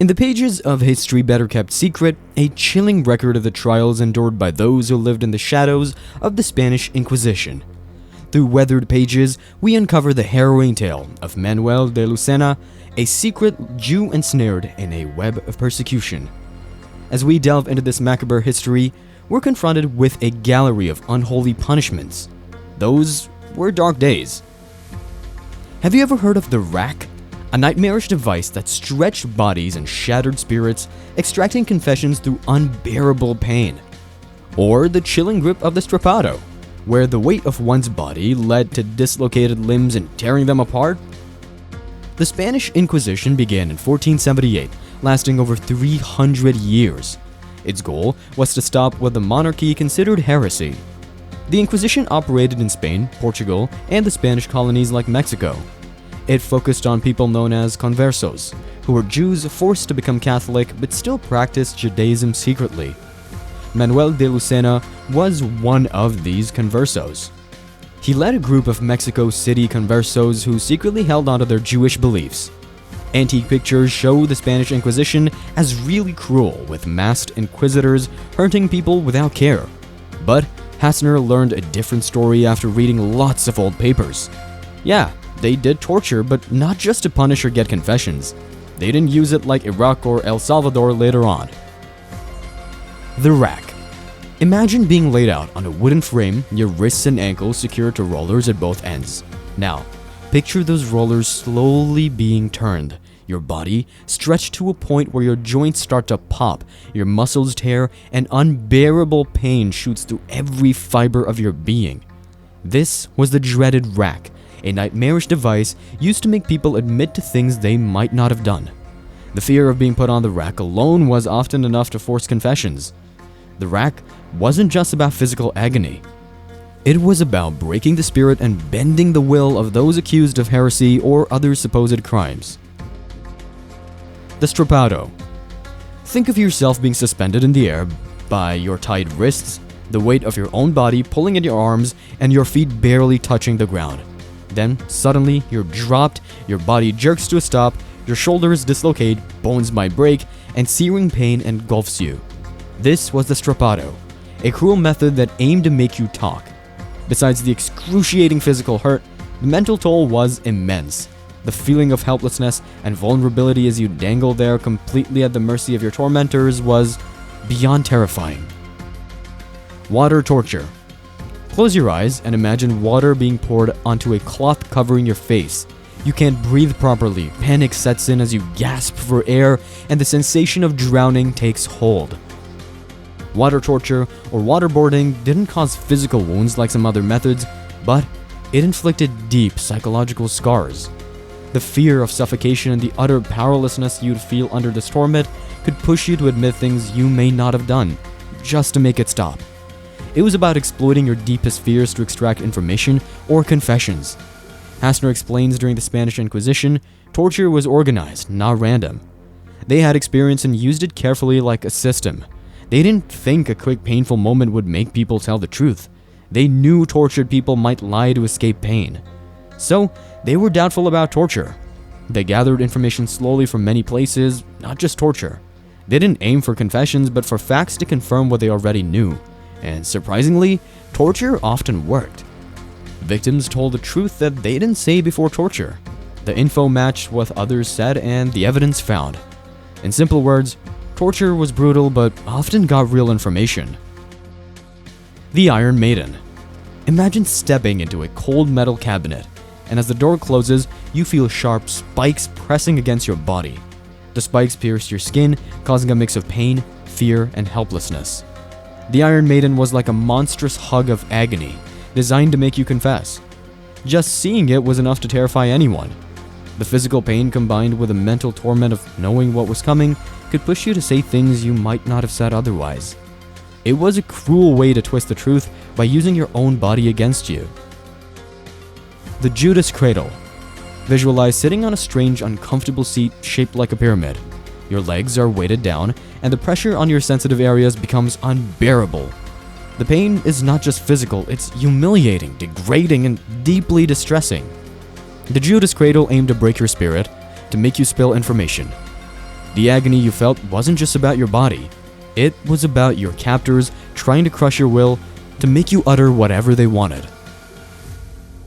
In the pages of history better kept secret, a chilling record of the trials endured by those who lived in the shadows of the Spanish Inquisition. Through weathered pages, we uncover the harrowing tale of Manuel de Lucena, a secret Jew ensnared in a web of persecution. As we delve into this macabre history, we're confronted with a gallery of unholy punishments. Those were dark days. Have you ever heard of the rack? A nightmarish device that stretched bodies and shattered spirits, extracting confessions through unbearable pain. Or the chilling grip of the Strappado, where the weight of one's body led to dislocated limbs and tearing them apart. The Spanish Inquisition began in 1478, lasting over 300 years. Its goal was to stop what the monarchy considered heresy. The Inquisition operated in Spain, Portugal, and the Spanish colonies like Mexico. It focused on people known as conversos, who were Jews forced to become Catholic but still practiced Judaism secretly. Manuel de Lucena was one of these conversos. He led a group of Mexico City conversos who secretly held onto their Jewish beliefs. Antique pictures show the Spanish Inquisition as really cruel, with masked inquisitors hurting people without care. But Hassner learned a different story after reading lots of old papers. Yeah, they did torture, but not just to punish or get confessions. They didn't use it like Iraq or El Salvador later on. The rack. Imagine being laid out on a wooden frame, your wrists and ankles secured to rollers at both ends. Now, picture those rollers slowly being turned, your body stretched to a point where your joints start to pop, your muscles tear, and unbearable pain shoots through every fiber of your being. This was the dreaded rack, a nightmarish device used to make people admit to things they might not have done. The fear of being put on the rack alone was often enough to force confessions. The rack wasn't just about physical agony. It was about breaking the spirit and bending the will of those accused of heresy or other supposed crimes. The Strappado. Think of yourself being suspended in the air by your tied wrists, the weight of your own body pulling at your arms, and your feet barely touching the ground. Then, suddenly, you're dropped, your body jerks to a stop, your shoulders dislocate, bones might break, and searing pain engulfs you. This was the Strappado, a cruel method that aimed to make you talk. Besides the excruciating physical hurt, the mental toll was immense. The feeling of helplessness and vulnerability as you dangle there completely at the mercy of your tormentors was beyond terrifying. Water torture. Close your eyes and imagine water being poured onto a cloth covering your face. You can't breathe properly, panic sets in as you gasp for air, and the sensation of drowning takes hold. Water torture or waterboarding didn't cause physical wounds like some other methods, but it inflicted deep psychological scars. The fear of suffocation and the utter powerlessness you'd feel under this torment could push you to admit things you may not have done, just to make it stop. It was about exploiting your deepest fears to extract information or confessions. Hassner explains during the Spanish Inquisition, torture was organized, not random. They had experience and used it carefully like a system. They didn't think a quick painful moment would make people tell the truth. They knew tortured people might lie to escape pain. So, they were doubtful about torture. They gathered information slowly from many places, not just torture. They didn't aim for confessions, but for facts to confirm what they already knew. And surprisingly, torture often worked. Victims told the truth that they didn't say before torture. The info matched what others said and the evidence found. In simple words, torture was brutal but often got real information. The Iron Maiden. Imagine stepping into a cold metal cabinet, and as the door closes, you feel sharp spikes pressing against your body. The spikes pierce your skin, causing a mix of pain, fear, and helplessness. The Iron Maiden was like a monstrous hug of agony, designed to make you confess. Just seeing it was enough to terrify anyone. The physical pain combined with the mental torment of knowing what was coming could push you to say things you might not have said otherwise. It was a cruel way to twist the truth by using your own body against you. The Judas Cradle. Visualize sitting on a strange, uncomfortable seat shaped like a pyramid. Your legs are weighted down, and the pressure on your sensitive areas becomes unbearable. The pain is not just physical, it's humiliating, degrading, and deeply distressing. The Judas Cradle aimed to break your spirit, to make you spill information. The agony you felt wasn't just about your body. It was about your captors trying to crush your will to make you utter whatever they wanted.